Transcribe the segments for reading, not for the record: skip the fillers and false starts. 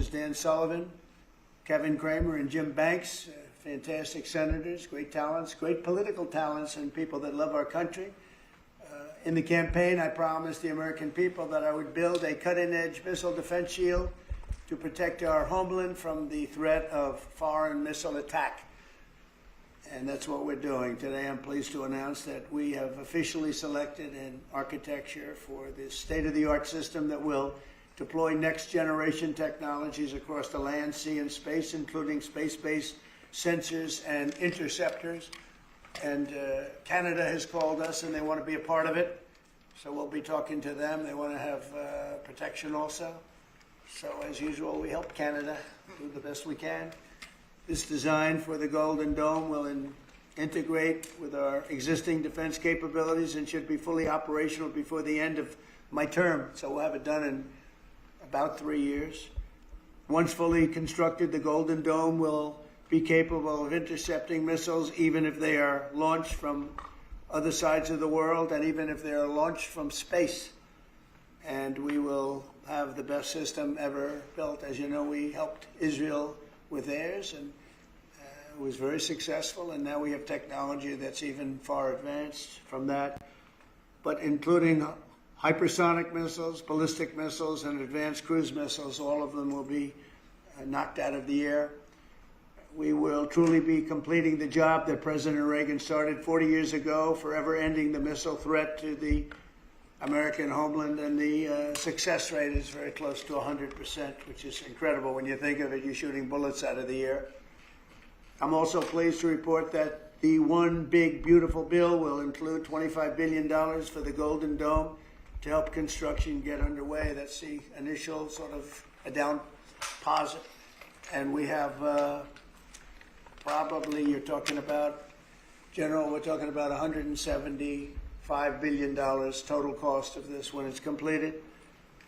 Dan Sullivan, Kevin Cramer, and Jim Banks, fantastic senators, great talents, great political talents, and people that love our country. In the campaign, I promised the American people that I would build a cutting-edge missile defense shield to protect our homeland from the threat of foreign missile attack. And that's what we're doing. Today, I'm pleased to announce that we have officially selected an architecture for this state-of-the-art system that will deploy next-generation technologies across the land, sea, and space, including space-based sensors and interceptors. And Canada has called us, and they want to be a part of it. So we'll be talking to them. They want to have protection also. So as usual, we help Canada do the best we can. This design for the Golden Dome will integrate with our existing defense capabilities and should be fully operational before the end of my term. So we'll have it done in about 3 years. Once fully constructed, the Golden Dome will be capable of intercepting missiles even if they are launched from other sides of the world and even if they are launched from space. And we will have the best system ever built. As you know, we helped Israel with theirs, and it was very successful, and now we have technology that's even far advanced from that, but including hypersonic missiles, ballistic missiles, and advanced cruise missiles. All of them will be knocked out of the air. We will truly be completing the job that President Reagan started 40 years ago, forever ending the missile threat to the American homeland, and the success rate is very close to 100%, which is incredible when you think of it, you're shooting bullets out of the air. I'm also pleased to report that the One Big Beautiful Bill will include $25 billion for the Golden Dome to help construction get underway. That's the initial sort of a down deposit. And we have probably, you're talking about, General, we're talking about $175 billion total cost of this when it's completed.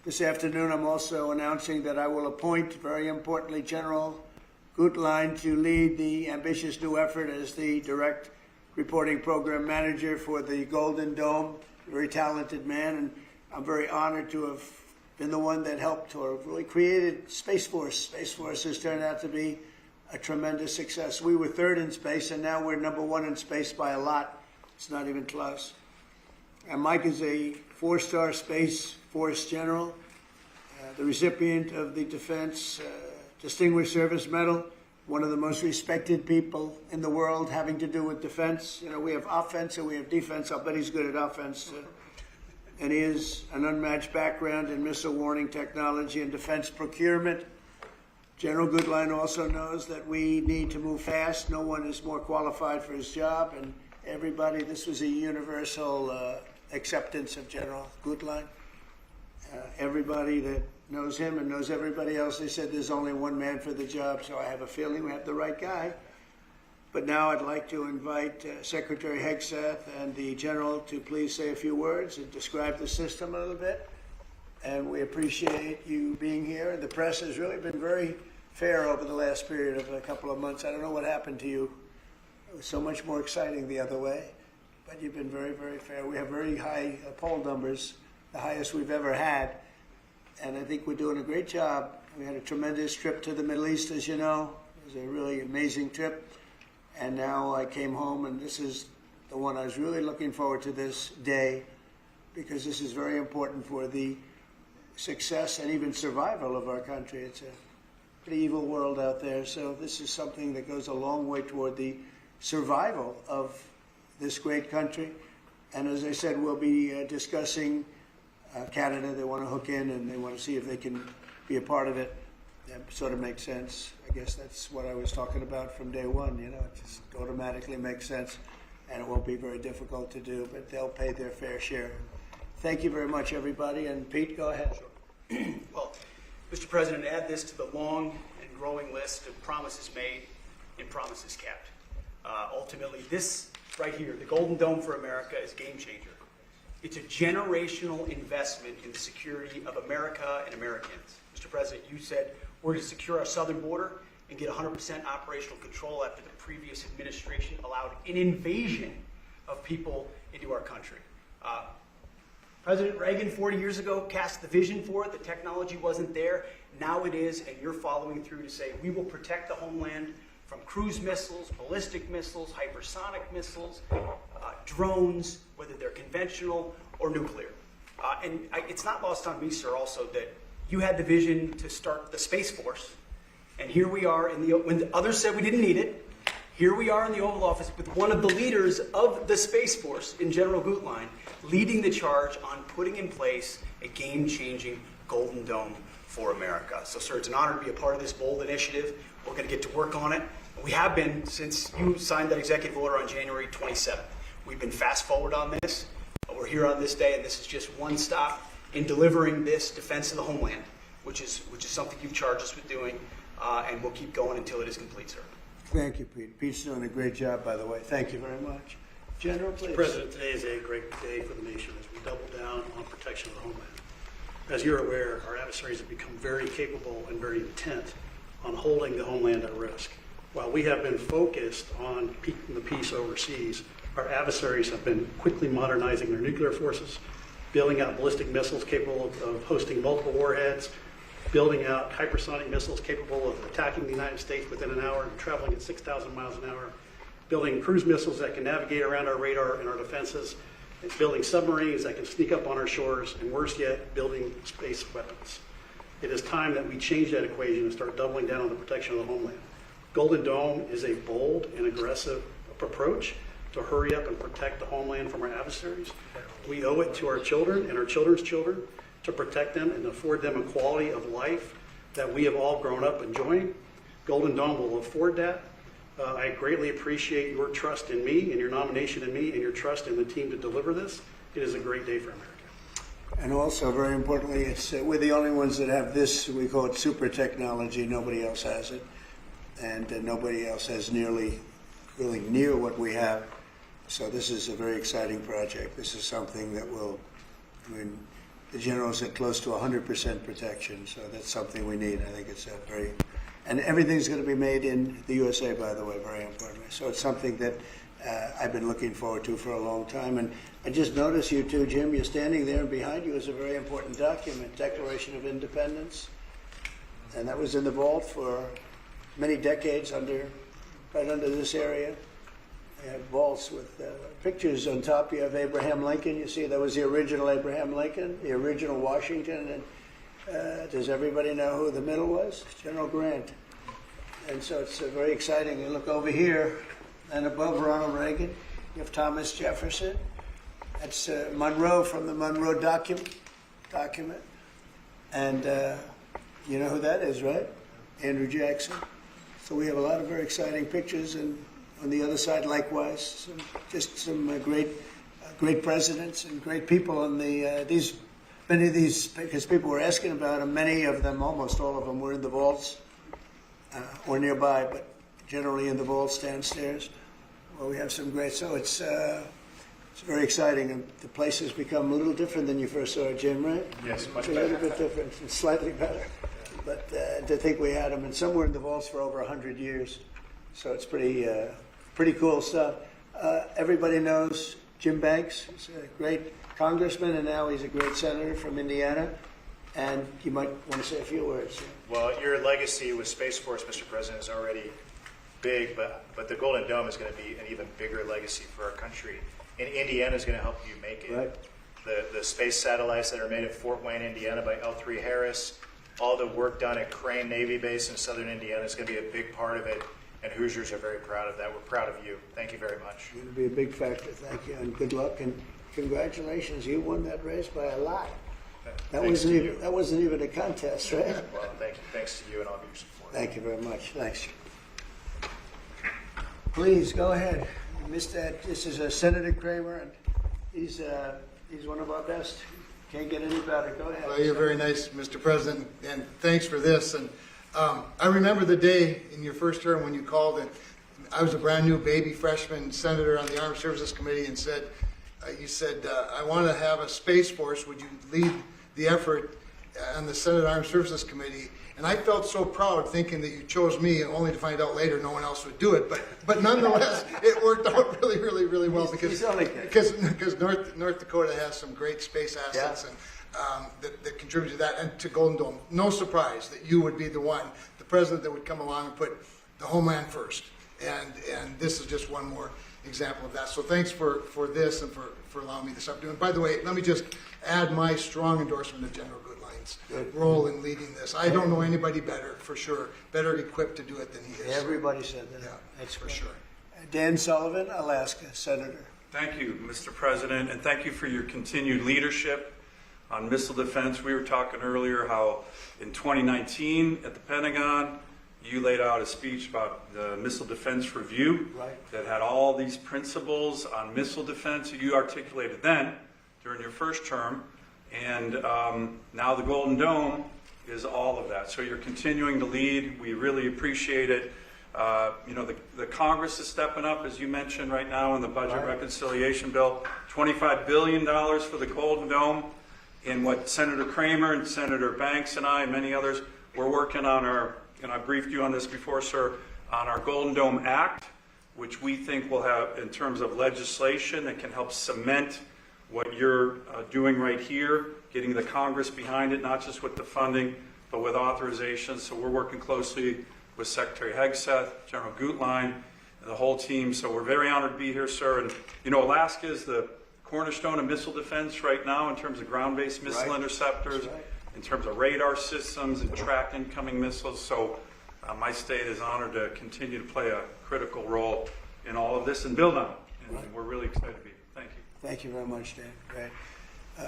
This afternoon, I'm also announcing that I will appoint, very importantly, General Gutlein to lead the ambitious new effort as the direct reporting program manager for the Golden Dome. A very talented man, and I'm very honored to have been the one that helped or really created Space Force. Space Force has turned out to be a tremendous success. We were third in space, and now we're #1 in space by a lot. It's not even close. And Mike is a 4-star Space Force general, the recipient of the Defense Distinguished Service Medal, one of the most respected people in the world having to do with defense. You know, we have offense and we have defense. I'll bet he's good at offense. And he has an unmatched background in missile warning technology and defense procurement. General Gutlein also knows that we need to move fast. No one is more qualified for his job, and everybody, this was a universal acceptance of General Gutlein. Everybody that knows him and knows everybody else, they said there's only one man for the job, so I have a feeling we have the right guy. But now I'd like to invite Secretary Hegseth and the General to please say a few words and describe the system a little bit. And we appreciate you being here. The press has really been very fair over the last period of a couple of months. I don't know what happened to you. It was so much more exciting the other way. But you've been very, very fair. We have very high poll numbers, the highest we've ever had. And I think we're doing a great job. We had a tremendous trip to the Middle East, as you know. It was a really amazing trip. And now I came home, and this is the one I was really looking forward to this day, because this is very important for the success and even survival of our country. It's a pretty evil world out there. So this is something that goes a long way toward the survival of this great country. And as I said, we'll be discussing Canada. They want to hook in, and they want to see if they can be a part of it. That sort of makes sense. I guess that's what I was talking about from day one. You know, it just automatically makes sense, and it won't be very difficult to do, but they'll pay their fair share. Thank you very much, everybody. And Pete, go ahead. Sure. Well, Mr. President, add this to the long and growing list of promises made and promises kept. Ultimately, this right here, the Golden Dome for America, is a game changer. It's a generational investment in the security of America and Americans. Mr. President, you said we're to secure our southern border and get 100% operational control after the previous administration allowed an invasion of people into our country. President Reagan 40 years ago cast the vision for it. The technology wasn't there. Now it is, and you're following through to say we will protect the homeland from cruise missiles, ballistic missiles, hypersonic missiles, drones, whether they're conventional or nuclear. It's not lost on me, sir, also that you had the vision to start the Space Force. And here we are, when the others said we didn't need it, here we are in the Oval Office with one of the leaders of the Space Force in General Gutlein leading the charge on putting in place a game-changing Golden Dome for America. So, sir, it's an honor to be a part of this bold initiative. We're going to get to work on it. We have been since you signed that executive order on January 27th. We've been fast forward on this. We're here on this day, and this is just one stop in delivering this defense of the homeland, which is something you've charged us with doing, and we'll keep going until it is complete, sir. Thank you, Pete. Pete's doing a great job, by the way. Thank you very much. General, please. Mr. President, today is a great day for the nation as we double down on protection of the homeland. As you're aware, our adversaries have become very capable and very intent on holding the homeland at risk. While we have been focused on keeping the peace overseas, our adversaries have been quickly modernizing their nuclear forces, building out ballistic missiles capable of hosting multiple warheads, building out hypersonic missiles capable of attacking the United States within an hour and traveling at 6,000 miles an hour, building cruise missiles that can navigate around our radar and our defenses, building submarines that can sneak up on our shores, and worse yet, building space weapons. It is time that we change that equation and start doubling down on the protection of the homeland. Golden Dome is a bold and aggressive approach to hurry up and protect the homeland from our adversaries. We owe it to our children and our children's children to protect them and afford them a quality of life that we have all grown up enjoying. Golden Dome will afford that. I greatly appreciate your trust in me and your nomination in me and your trust in the team to deliver this. It is a great day for America. And also, very importantly, it's we're the only ones that have this, we call it super technology. Nobody else has it. And nobody else has really near what we have. So this is a very exciting project. This is something that will, the general said close to 100% protection. So that's something we need. I think it's a very, and everything's going to be made in the USA, by the way, very importantly. So it's something that I've been looking forward to for a long time. And I just noticed you too, Jim, you're standing there, and behind you is a very important document, Declaration of Independence. And that was in the vault for many decades right under this area. They have vaults with pictures on top. You have Abraham Lincoln. You see that was the original Abraham Lincoln, the original Washington. And does everybody know who the middle was? General Grant. And so it's very exciting. You look over here, and above Ronald Reagan, you have Thomas Jefferson. That's Monroe from the Monroe document. And you know who that is, right? Andrew Jackson. So we have a lot of very exciting pictures, and on the other side, likewise, some great presidents and great people. And many of these, because people were asking about them, many of them, almost all of them, were in the vaults or nearby, but generally in the vaults downstairs. Well, we have some great. So it's very exciting, and the place has become a little different than you first saw it, Jim, right? Yes, much It's better. a little bit different, it's slightly better. But to think we had them, and some were in the vaults for over 100 years. So it's pretty cool stuff. Everybody knows Jim Banks. He's a great congressman, and now he's a great senator from Indiana. And you might want to say a few words. Well, your legacy with Space Force, Mr. President, is already big, but the Golden Dome is going to be an even bigger legacy for our country. And Indiana is going to help you make it. Right. The space satellites that are made at Fort Wayne, Indiana by L3 Harris, all the work done at Crane Navy Base in southern Indiana is going to be a big part of it. And Hoosiers are very proud of that. We're proud of you. Thank you very much. It'll be a big factor. Thank you, and good luck, and congratulations. You won that race by a lot. That wasn't even a contest, right? Well, thank you. Thanks to you and all of your support. Thank you very much. Thanks. Please go ahead. You missed that. This is Senator Kramer, and he's one of our best. Can't get any better. Go ahead. Well, you're very nice, Mr. President, and thanks for this. And I remember the day in your first term when you called, and I was a brand new baby freshman senator on the Armed Services Committee, and you said, I want to have a Space Force. Would you lead the effort on the Senate Armed Services Committee? And I felt so proud thinking that you chose me, only to find out later no one else would do it. But nonetheless, it worked out really, really, really well because North Dakota has some great space assets and that contribute to that and to Golden Dome. No surprise that you would be the president that would come along and put the homeland first. And this is just one more example of that. So thanks for this and for allowing me this opportunity. And by the way, let me just add my strong endorsement of General Goodline's role in leading this. I don't know anybody better, for sure, better equipped to do it than he is. Everybody said that. Yeah, That's for great. sure. Dan Sullivan, Alaska, Senator. Thank you, Mr. President, and thank you for your continued leadership on missile defense. We were talking earlier how in 2019 at the Pentagon, you laid out a speech about the Missile Defense Review that had all these principles on missile defense that you articulated then during your first term. And now the Golden Dome is all of that. So you're continuing to lead. We really appreciate it. You know, the Congress is stepping up, as you mentioned right now in the budget reconciliation bill, $25 billion for the Golden Dome. And what Senator Kramer and Senator Banks and I and many others, we're working on our, and I briefed you on this before, sir, on our Golden Dome Act, which we think will have, in terms of legislation that can help cement what you're doing right here, getting the Congress behind it, not just with the funding, but with authorization. So we're working closely with Secretary Hegseth, General Gutlein, and the whole team. So we're very honored to be here, sir. And, you know, Alaska is the cornerstone of missile defense right now in terms of ground-based missile interceptors, in terms of radar systems and track incoming missiles. So my state is honored to continue to play a critical role in all of this and build on it. And we're really excited to be here. Thank you. Thank you very much, Dan. Great.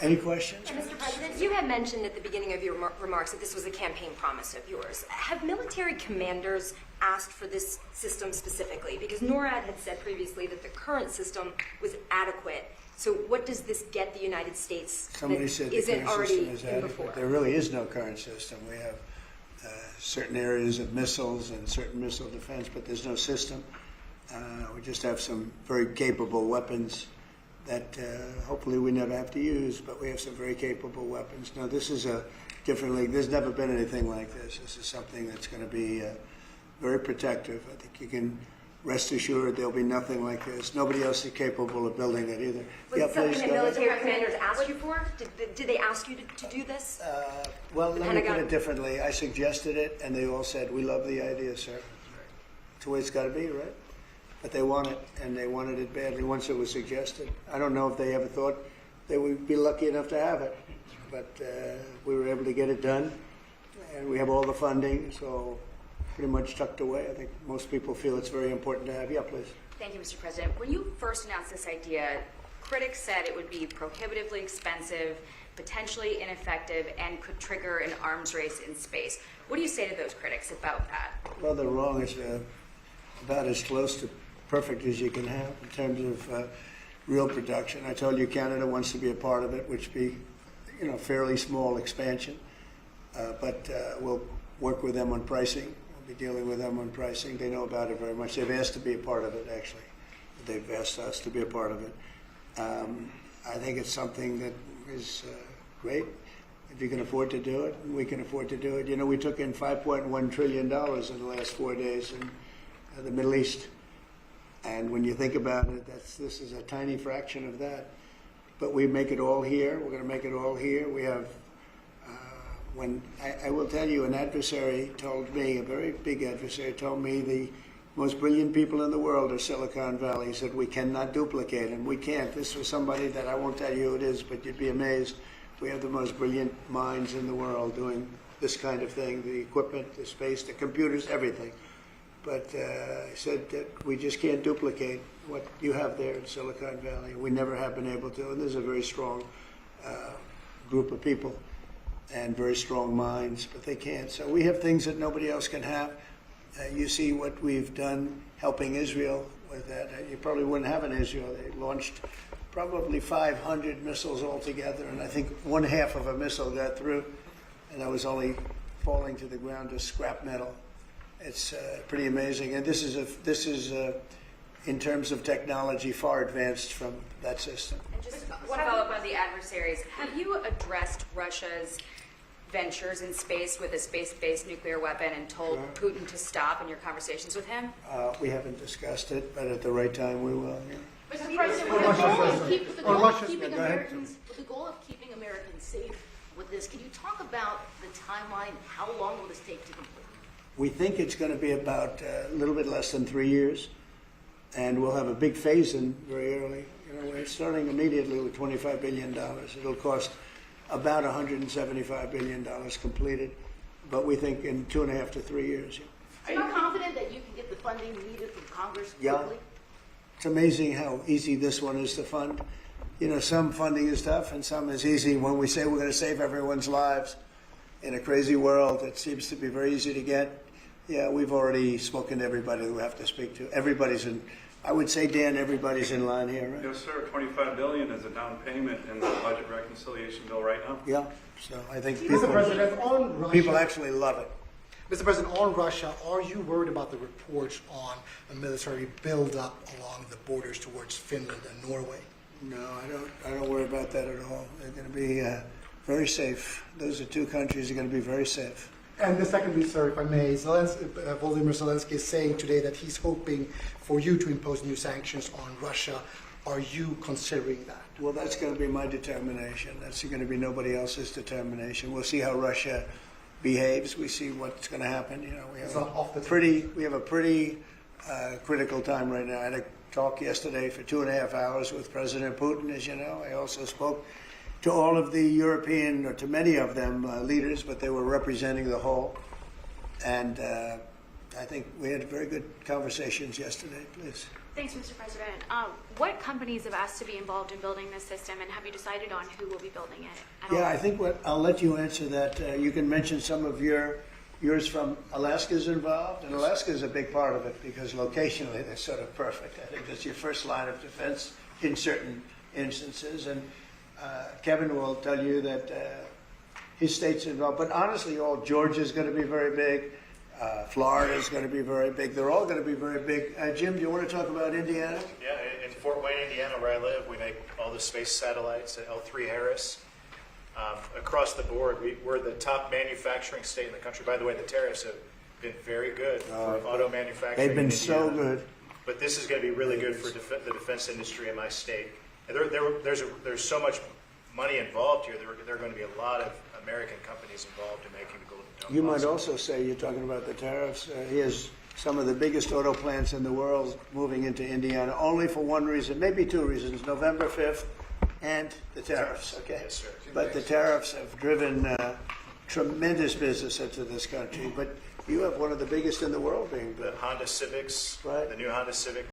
Any questions? Mr. President, you had mentioned at the beginning of your remarks that this was a campaign promise of yours. Have military commanders asked for this system specifically? Because NORAD had said previously that the current system was adequate. So what does this get the United States Somebody that said the isn't current already system is in adequate. before? There really is no current system. We have certain areas of missiles and certain missile defense, but there's no system. We just have some very capable weapons that hopefully we never have to use, but we have some very capable weapons. Now, this is a different league. There's never been anything like this. This is something that's going to be very protective. I think you can rest assured there'll be nothing like this. Nobody else is capable of building it either. Was it something that go ahead. military commanders asked you for? Did they ask you to do this? Well, The let me put Pentagon? it differently. I suggested it, and they all said, "We love the idea, sir." It's the way it's got to be, right? But they want it, and they wanted it badly once it was suggested. I don't know if they ever thought they would be lucky enough to have it, but we were able to get it done, and we have all the funding, so pretty much tucked away. I think most people feel it's very important to have. Yeah, please. Thank you, Mr. President. When you first announced this idea, critics said it would be prohibitively expensive, potentially ineffective, and could trigger an arms race in space. What do you say to those critics about that? Well, they're wrong. It's about as close to perfect as you can have in terms of real production. I told you Canada wants to be a part of it, which be, you know, fairly small expansion, but we'll work with them on pricing. We'll be dealing with them on pricing. They know about it very much. They've asked to be a part of it, actually. They've asked us to be a part of it. I think it's something that is great. If you can afford to do it, we can afford to do it. You know, we took in $5.1 trillion in the last 4 days in the Middle East. And when you think about it, this is a tiny fraction of that. But we make it all here. We're going to make it all here. We have, I will tell you, an adversary told me, a very big adversary told me the most brilliant people in the world are Silicon Valley. He said, we cannot duplicate them. We can't. This was somebody that I won't tell you who it is, but you'd be amazed. We have the most brilliant minds in the world doing this kind of thing, the equipment, the space, the computers, everything. But I said that we just can't duplicate what you have there in Silicon Valley. We never have been able to, and there's a very strong group of people and very strong minds, but they can't. So we have things that nobody else can have. You see what we've done helping Israel with that. You probably wouldn't have in Israel. They launched probably 500 missiles altogether, and I think 1/2 of a missile got through, and that was only falling to the ground as scrap metal. It's pretty amazing, and this is in terms of technology far advanced from that system. And just one follow-up on the adversaries. Have you addressed Russia's ventures in space with a space-based nuclear weapon and told Putin to stop in your conversations with him? We haven't discussed it, but at the right time we will. Yeah. Mr. President, with the goal of keeping Americans safe with this, can you talk about the timeline? How long will this take to complete? We think it's going to be about a little bit less than 3 years, and we'll have a big phase-in very early. We're starting immediately with $25 billion. It'll cost about $175 billion completed, but we think in 2.5 to 3 years. Are you confident that you can get the funding needed from Congress quickly? Yeah. It's amazing how easy this one is to fund. Some funding is tough and some is easy. When we say we're going to save everyone's lives in a crazy world, it seems to be very easy to get. Yeah, we've already spoken to everybody we have to speak to. Everybody's in, I would say, Dan, everybody's in line here, right? Yes, sir. $25 billion is a down payment in the budget reconciliation bill right now. Yeah, so I think Mr. President, on Russia, people actually love it. Mr. President, on Russia, are you worried about the reports on a military buildup along the borders towards Finland and Norway? No, I don't worry about that at all. They're going to be very safe. Those are two countries that are going to be very safe. And the secondly, sir, if I may, Volodymyr Zelensky is saying today that he's hoping for you to impose new sanctions on Russia. Are you considering that? Well, that's going to be my determination. That's going to be nobody else's determination. We'll see how Russia behaves. We see what's going to happen. We have a pretty critical time right now. I had a talk yesterday for 2.5 hours with President Putin, as you know. I also spoke to all of the European, or to many of them, leaders, but they were representing the whole. And I think we had very good conversations yesterday. Please. Thanks, Mr. President. What companies have asked to be involved in building this system, and have you decided on who will be building it? Yeah, I think I'll let you answer that. You can mention some of yours from Alaska's involved, and Alaska is a big part of it because locationally they're sort of perfect. I think that's your first line of defense in certain instances, and Kevin will tell you that his state's involved. But honestly, Georgia's going to be very big. Florida's going to be very big. They're all going to be very big. Jim, do you want to talk about Indiana? Yeah, in Fort Wayne, Indiana, where I live, we make all the space satellites at L3 Harris. Across the board, we're the top manufacturing state in the country. By the way, the tariffs have been very good for auto manufacturing. They've been in so Indiana. good. But this is going to be really good for the defense industry in my state. And there's so much money involved here. There are going to be a lot of American companies involved in making the Golden Dome. You might possible. also say, you're talking about the tariffs, here's some of the biggest auto plants in the world moving into Indiana, only for one reason, maybe two reasons, November 5th and the tariffs, okay? Yes, sir. But the tariffs have driven tremendous business into this country, but you have one of the biggest in the world being The built. Honda Civics, Right. the new Honda Civic